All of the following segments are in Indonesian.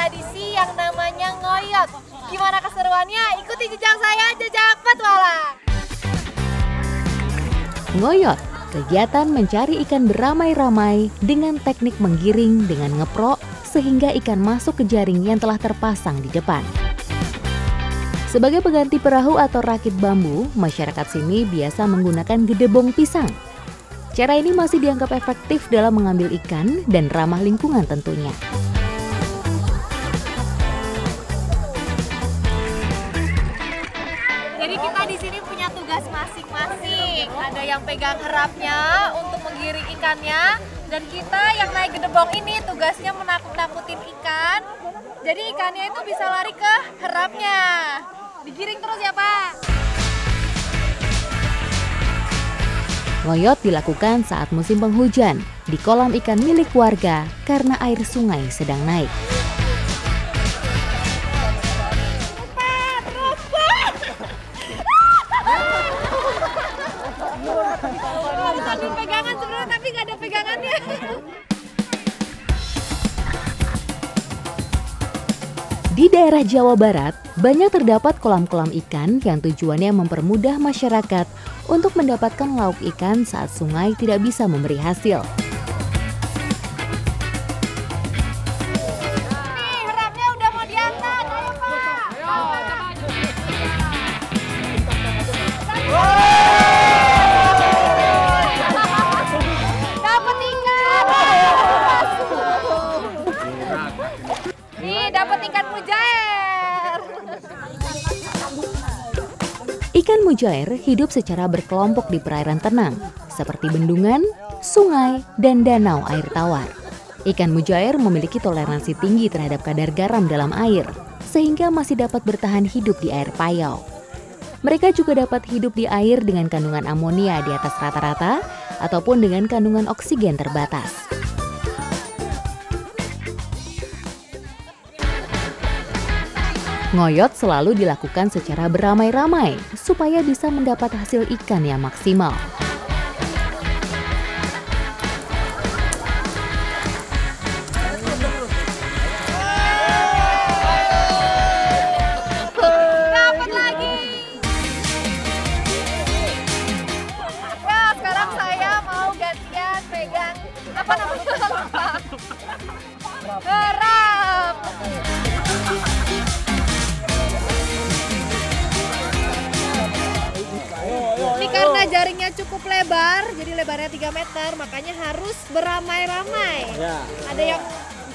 tradisi yang namanya ngoyot. Gimana keseruannya? Ikuti jejak saya, Jejak Petualang. Ngoyot, kegiatan mencari ikan beramai-ramai dengan teknik menggiring dengan ngeprok sehingga ikan masuk ke jaring yang telah terpasang di depan. Sebagai pengganti perahu atau rakit bambu, masyarakat sini biasa menggunakan gedebong pisang. Cara ini masih dianggap efektif dalam mengambil ikan dan ramah lingkungan tentunya. Jadi kita di sini punya tugas masing-masing. Ada yang pegang herapnya untuk menggiring ikannya, dan kita yang naik gedebong ini tugasnya menakut-nakutin ikan. Jadi ikannya itu bisa lari ke herapnya. Digiring terus ya, Pak. Ngoyot dilakukan saat musim penghujan di kolam ikan milik warga karena air sungai sedang naik. Bisa pegangan sebenarnya tapi nggak ada pegangannya. Di daerah Jawa Barat, banyak terdapat kolam-kolam ikan yang tujuannya mempermudah masyarakat untuk mendapatkan lauk ikan saat sungai tidak bisa memberi hasil. Nih, herapnya udah mau diangkat, ayo Pak. Dapat ikan. Nih, dapat ikan mujair. Ikan mujair hidup secara berkelompok di perairan tenang, seperti bendungan, sungai, dan danau air tawar. Ikan mujair memiliki toleransi tinggi terhadap kadar garam dalam air, sehingga masih dapat bertahan hidup di air payau. Mereka juga dapat hidup di air dengan kandungan amonia di atas rata-rata, ataupun dengan kandungan oksigen terbatas. Ngoyot selalu dilakukan secara beramai-ramai supaya bisa mendapat hasil ikan yang maksimal. Dapat lagi. Ya, sekarang saya mau gantian pegang apa namanya? Herap. Ini karena jaringnya cukup lebar, jadi lebarnya 3 meter, makanya harus beramai-ramai. Ada yang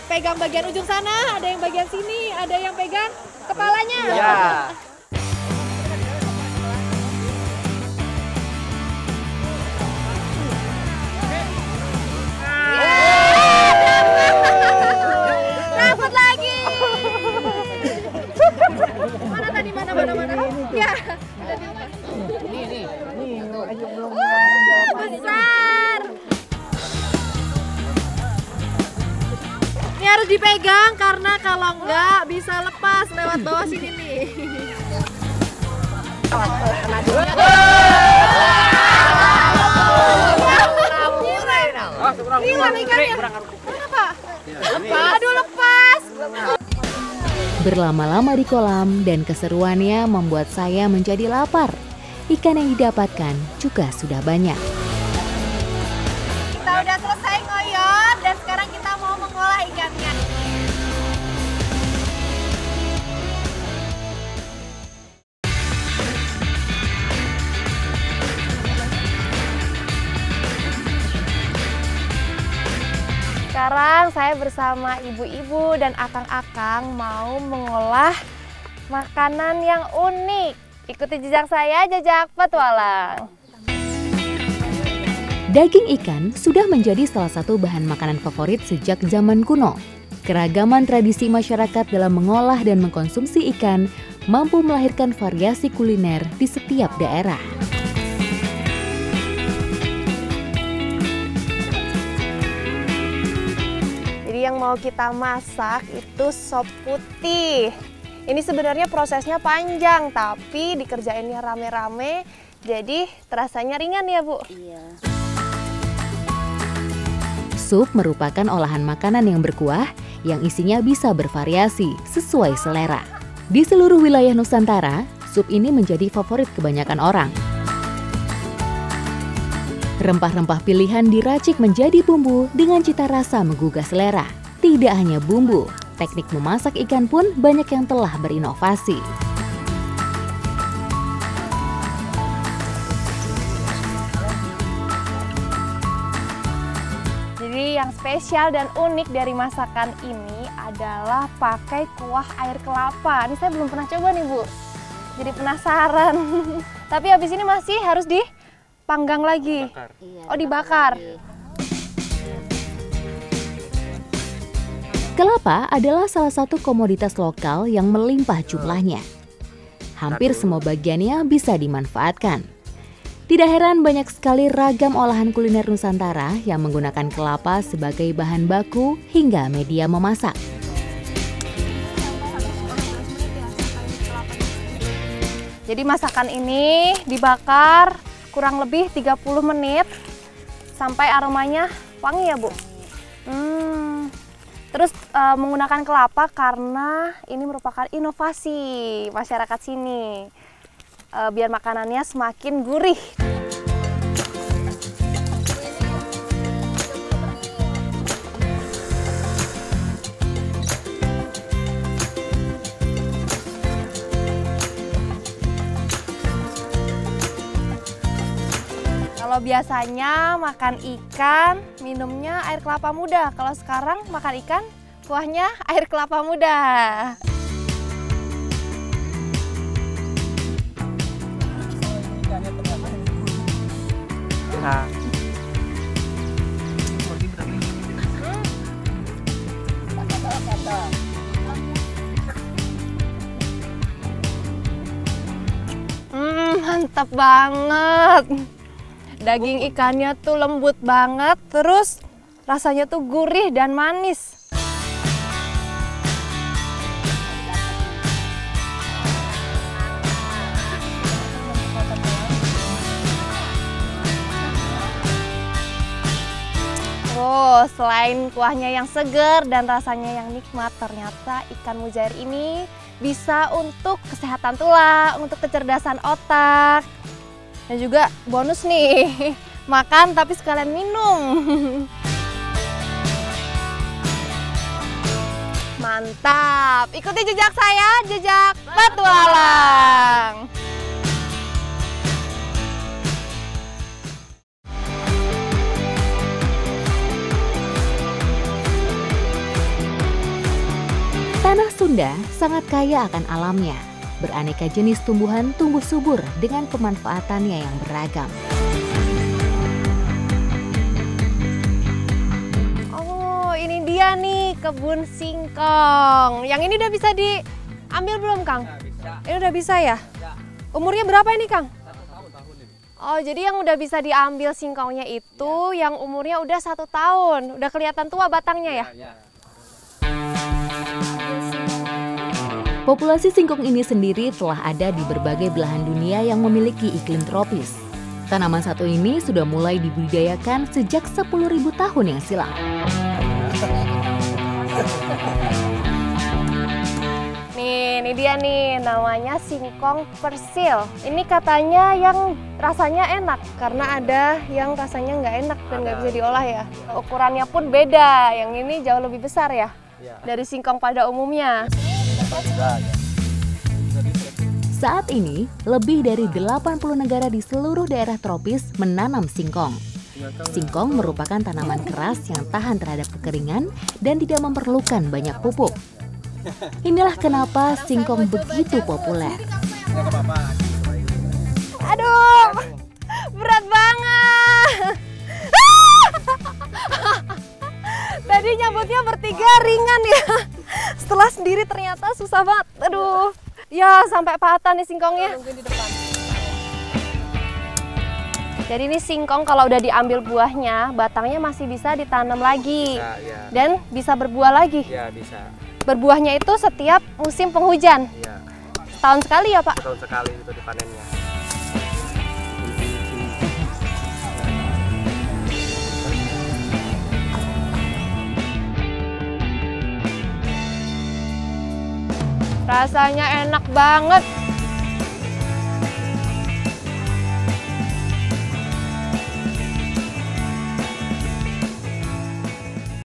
pegang bagian ujung sana, ada yang bagian sini, ada yang pegang kepalanya. Dapat lagi. Mana tadi, mana. Ya. Besar. Ini harus dipegang karena kalau enggak bisa lepas lewat bawah sini nih. Hilang ikannya. Kenapa? Aduh, lepas. Berlama-lama di kolam dan keseruannya membuat saya menjadi lapar. Ikan yang didapatkan juga sudah banyak. Kita udah selesai ngoyot dan sekarang kita mau mengolah ikannya. Sekarang saya bersama ibu-ibu dan akang-akang mau mengolah makanan yang unik. Ikuti jejak saya, Jejak Petualang. Daging ikan sudah menjadi salah satu bahan makanan favorit sejak zaman kuno. Keragaman tradisi masyarakat dalam mengolah dan mengkonsumsi ikan mampu melahirkan variasi kuliner di setiap daerah. Jadi yang mau kita masak itu sop putih. Ini sebenarnya prosesnya panjang, tapi dikerjainnya rame-rame, jadi terasanya ringan ya, Bu? Iya. Sup merupakan olahan makanan yang berkuah yang isinya bisa bervariasi sesuai selera. Di seluruh wilayah Nusantara, sup ini menjadi favorit kebanyakan orang. Rempah-rempah pilihan diracik menjadi bumbu dengan cita rasa menggugah selera. Tidak hanya bumbu, teknik memasak ikan pun banyak yang telah berinovasi. Jadi yang spesial dan unik dari masakan ini adalah pakai kuah air kelapa. Ini saya belum pernah coba nih, Bu. Jadi penasaran. Tapi habis ini masih harus dipanggang lagi. Oh, dibakar. Kelapa adalah salah satu komoditas lokal yang melimpah jumlahnya. Hampir semua bagiannya bisa dimanfaatkan. Tidak heran banyak sekali ragam olahan kuliner Nusantara yang menggunakan kelapa sebagai bahan baku hingga media memasak. Jadi masakan ini dibakar kurang lebih 30 menit sampai aromanya wangi ya, Bu. Terus menggunakan kelapa karena ini merupakan inovasi masyarakat sini. Biar makanannya semakin gurih. Kalau biasanya makan ikan, minumnya air kelapa muda. Kalau sekarang makan ikan, kuahnya air kelapa muda. Mantap banget. Daging ikannya tuh lembut banget, terus rasanya tuh gurih dan manis. Oh, selain kuahnya yang segar dan rasanya yang nikmat, ternyata ikan mujair ini bisa untuk kesehatan tulang, untuk kecerdasan otak. Dan juga bonus nih, makan tapi sekalian minum. Mantap, ikuti jejak saya, jejak petualang. Tanah Sunda sangat kaya akan alamnya. Beraneka jenis tumbuhan tumbuh subur dengan pemanfaatannya yang beragam. Oh, ini dia nih kebun singkong. Yang ini udah bisa diambil belum, Kang? Ini udah bisa ya? Umurnya berapa ini, Kang? Oh, jadi yang udah bisa diambil singkongnya itu yang umurnya udah 1 tahun. Udah kelihatan tua batangnya ya? Populasi singkong ini sendiri telah ada di berbagai belahan dunia yang memiliki iklim tropis. Tanaman satu ini sudah mulai dibudidayakan sejak 10.000 tahun yang silam. Nih, ini dia nih, namanya singkong persil. Ini katanya yang rasanya enak, karena ada yang rasanya nggak enak dan nggak bisa diolah ya. Ukurannya pun beda, yang ini jauh lebih besar ya, dari singkong pada umumnya. Saat ini, lebih dari 80 negara di seluruh daerah tropis menanam singkong. Singkong merupakan tanaman keras yang tahan terhadap kekeringan dan tidak memerlukan banyak pupuk. Inilah kenapa singkong begitu populer. Aduh, berat banget. Tadi nyambutnya bertiga ringan ya. Setelah sendiri ternyata susah banget. Aduh, ya sampai patah nih singkongnya. Jadi ini singkong kalau udah diambil buahnya, batangnya masih bisa ditanam lagi. Bisa, ya. Dan bisa berbuah lagi. Ya, bisa. Berbuahnya itu setiap musim penghujan. Ya. Setahun sekali ya, Pak? Setahun sekali itu dipanennya. Rasanya enak banget.